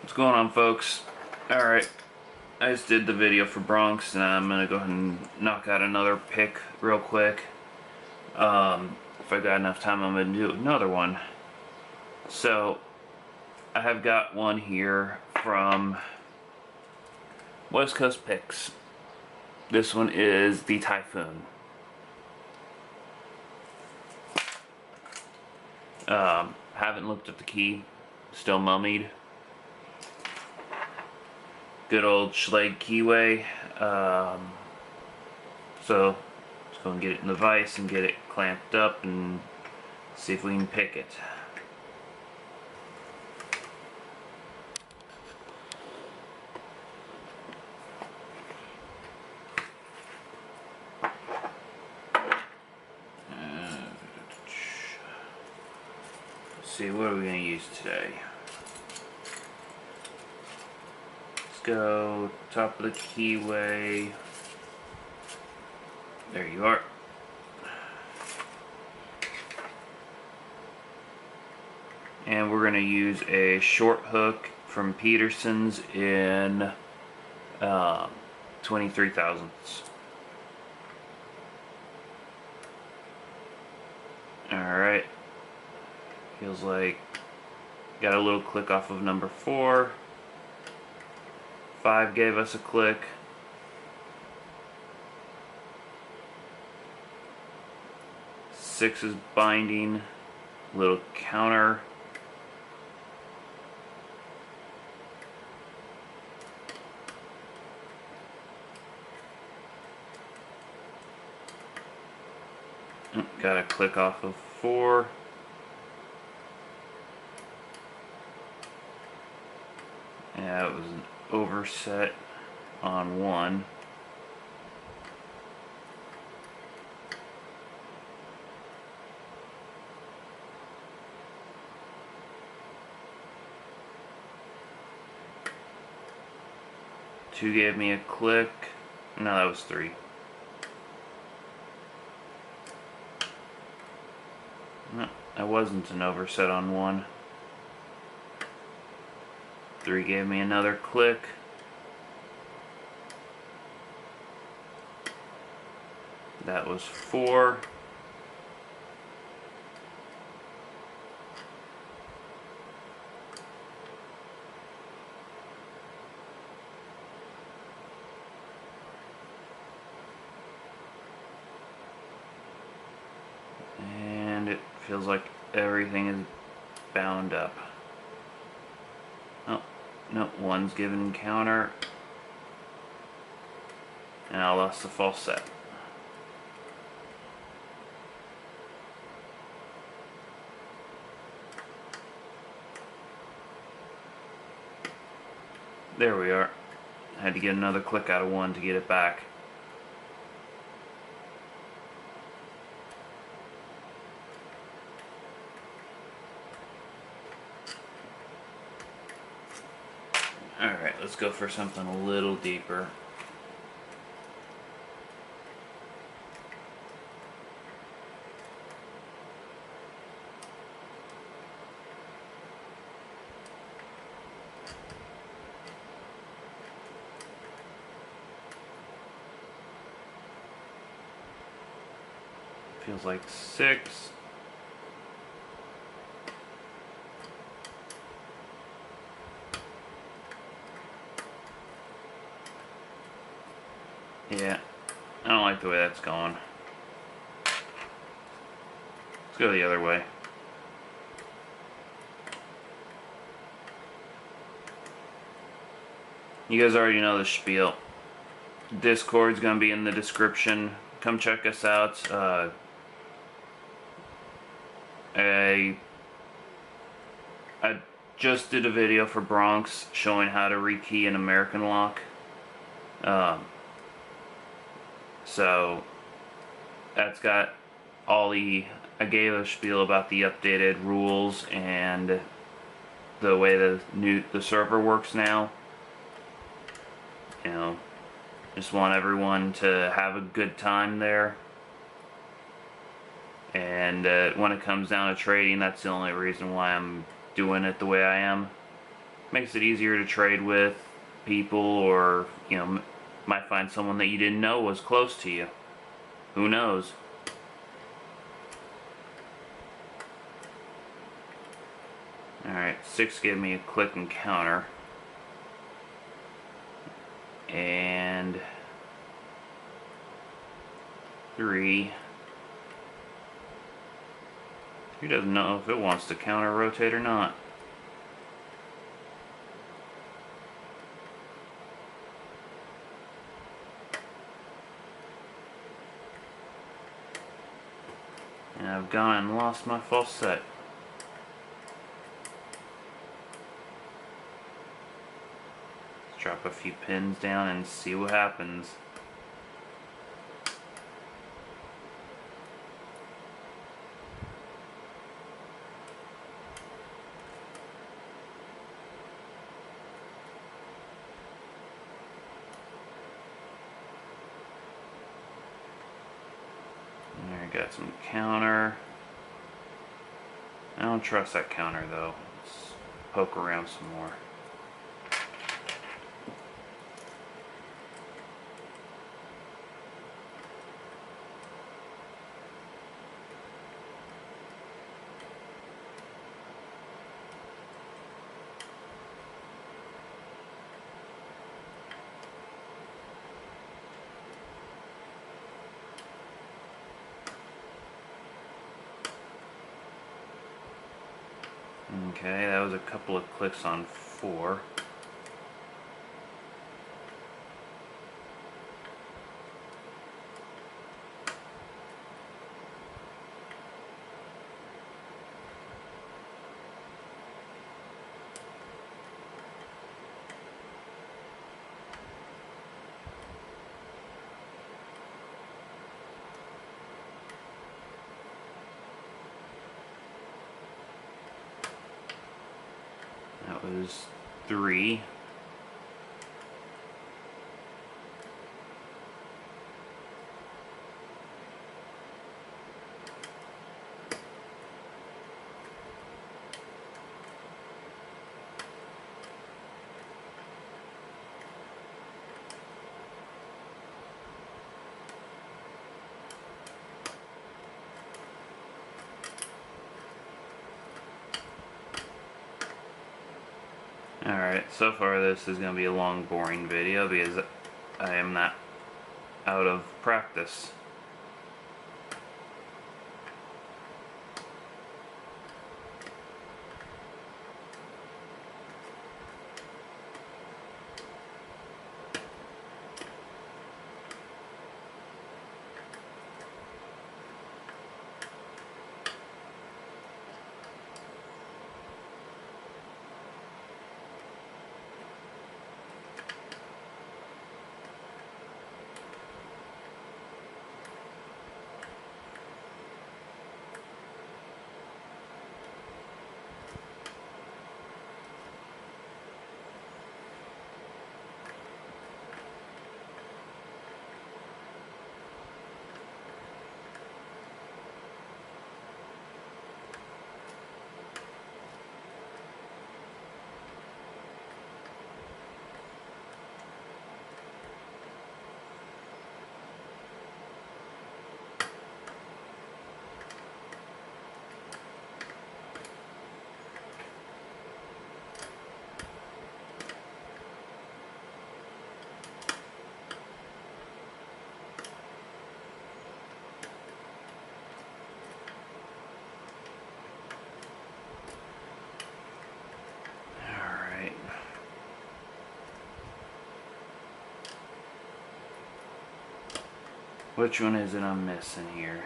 What's going on, folks? Alright, I just did the video for Bronx, and I'm gonna go ahead and knock out another pick real quick. If I got enough time, I'm gonna do another one. So, I have got one here from West Coast Picks. This one is the Typhoon. Haven't looked at the key, still mummied. Good old Schlage keyway. So let's go and get it in the vise and get it clamped up and see if we can pick it. Let's see, what are we going to use today? Let's go top of the keyway. There you are. And we're going to use a short hook from Peterson's in 23 thousandths. Alright. Feels like got a little click off of number 4. 5 gave us a click. 6 is binding. Little counter. Got a click off of 4. Yeah, it was an overset on 1. Two gave me a click. No, that was 3. No, that wasn't an overset on 1. 3 gave me another click. That was 4. And it feels like everything is bound up. Oh, no, 1's given counter. And I lost the false set. There we are. I had to get another click out of 1 to get it back. Alright, let's go for something a little deeper. Feels like 6. Yeah, I don't like the way that's going. Let's go the other way. You guys already know the spiel. Discord's gonna be in the description. Come check us out. I just did a video for Bronx showing how to rekey an American lock. So that's got all the, I gave a spiel about the updated rules and the way the server works now. You know, just want everyone to have a good time there. And when it comes down to trading, that's the only reason why I'm doing it the way I am. Makes it easier to trade with people, or might find someone that you didn't know was close to you. Who knows? Alright, 6 gave me a click and counter. And 3 doesn't know if it wants to counter rotate or not. And I've gone and lost my false set. Let's drop a few pins down and see what happens. There, got some counter. I don't trust that counter though. Let's poke around some more. Okay, that was a couple of clicks on 4. That was 3. Alright, so far this is going to be a long, boring video because I am not out of practice. Which one is it I'm missing here?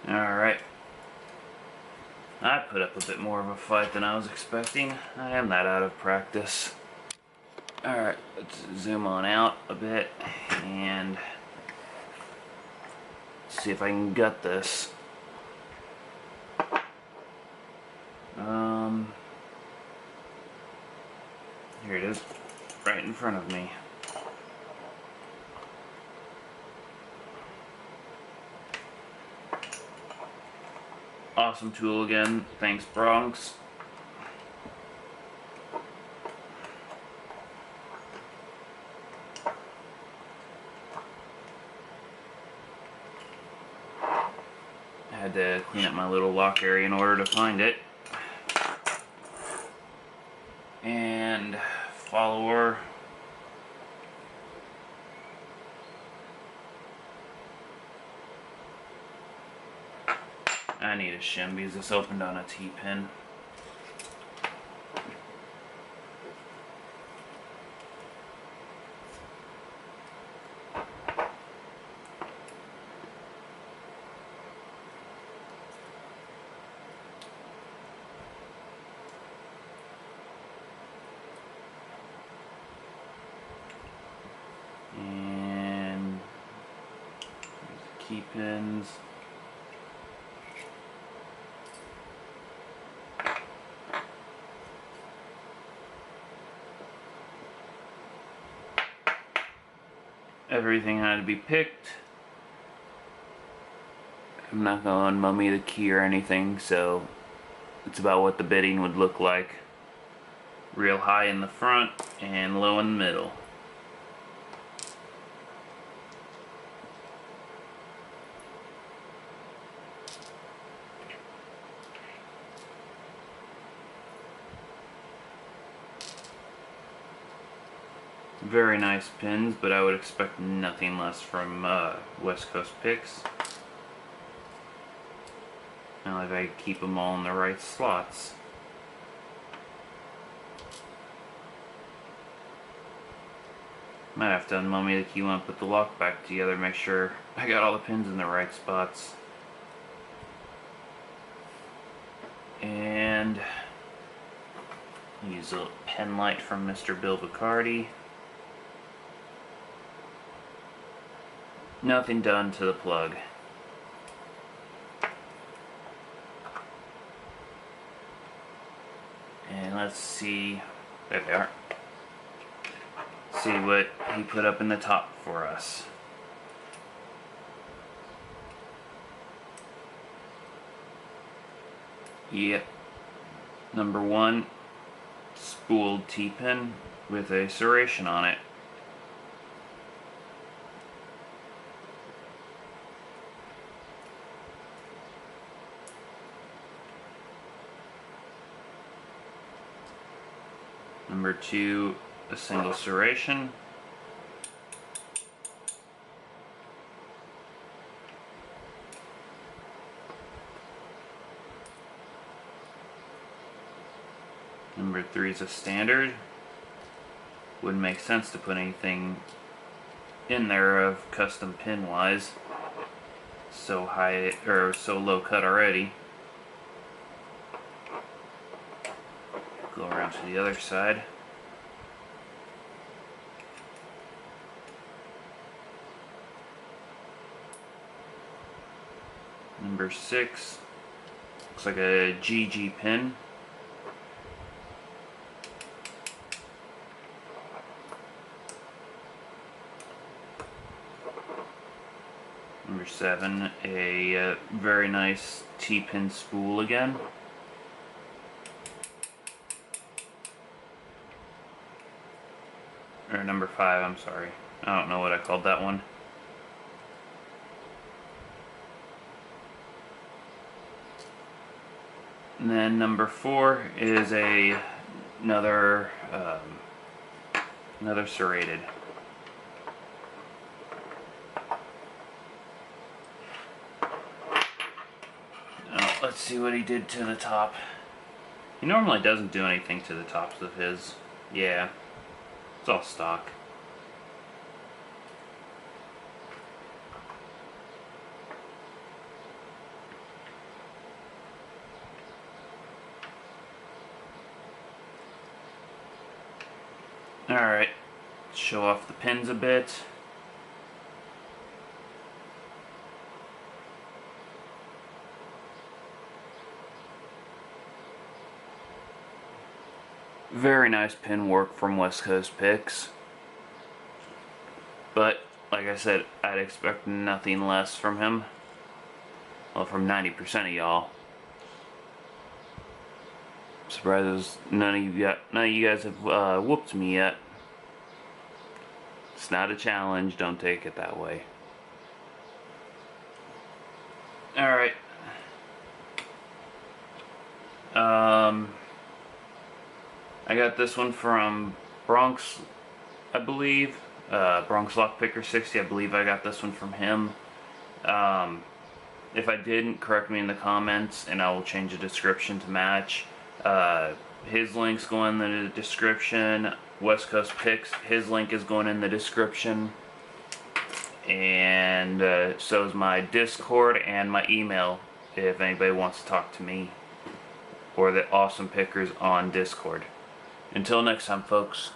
Alright. I put up a bit more of a fight than I was expecting. I am that out of practice. Alright, let's zoom on out a bit and see if I can gut this. Here it is, right in front of me. Awesome tool again. Thanks, Bronx. I had to clean up my little lock area in order to find it. And follower. I need a shim because this opened on a T-pin. And key pins. Everything had to be picked. I'm not going to mummy the key or anything, so it's about what the bitting would look like. Real high in the front and low in the middle. Very nice pins, but I would expect nothing less from West Coast picks. Now if I keep them all in the right slots. Might have to unmummy the key one, put the lock back together, make sure I got all the pins in the right spots. And use a pen light from Mr. Bill Vicardi. Nothing done to the plug. And let's see, there they are. See what he put up in the top for us. Yep. Number 1, spooled T-pin with a serration on it. Number 2, a single serration. Number 3 is a standard. Wouldn't make sense to put anything in there of custom pin wise. So high or so low cut already. Go around to the other side. Number 6 looks like a GG pin. Number 7, a very nice T-pin spool again. Or number 5, I'm sorry. I don't know what I called that one. And then number 4 is another serrated. Now, let's see what he did to the top. He normally doesn't do anything to the tops of his. Yeah. It's all stock. Alright, show off the pins a bit. Very nice pin work from West Coast Picks. But, like I said, I'd expect nothing less from him. Well, from 90% of y'all. Surprised none of you guys have whooped me yet. It's not a challenge. Don't take it that way. All right. I got this one from Bronx, I believe. Bronx Lockpicker 60. I believe I got this one from him. If I didn't, correct me in the comments, and I will change the description to match. His link's going in the description. West Coast Picks, his link is going in the description. And so is my Discord and my email if anybody wants to talk to me or the awesome pickers on Discord. Until next time, folks.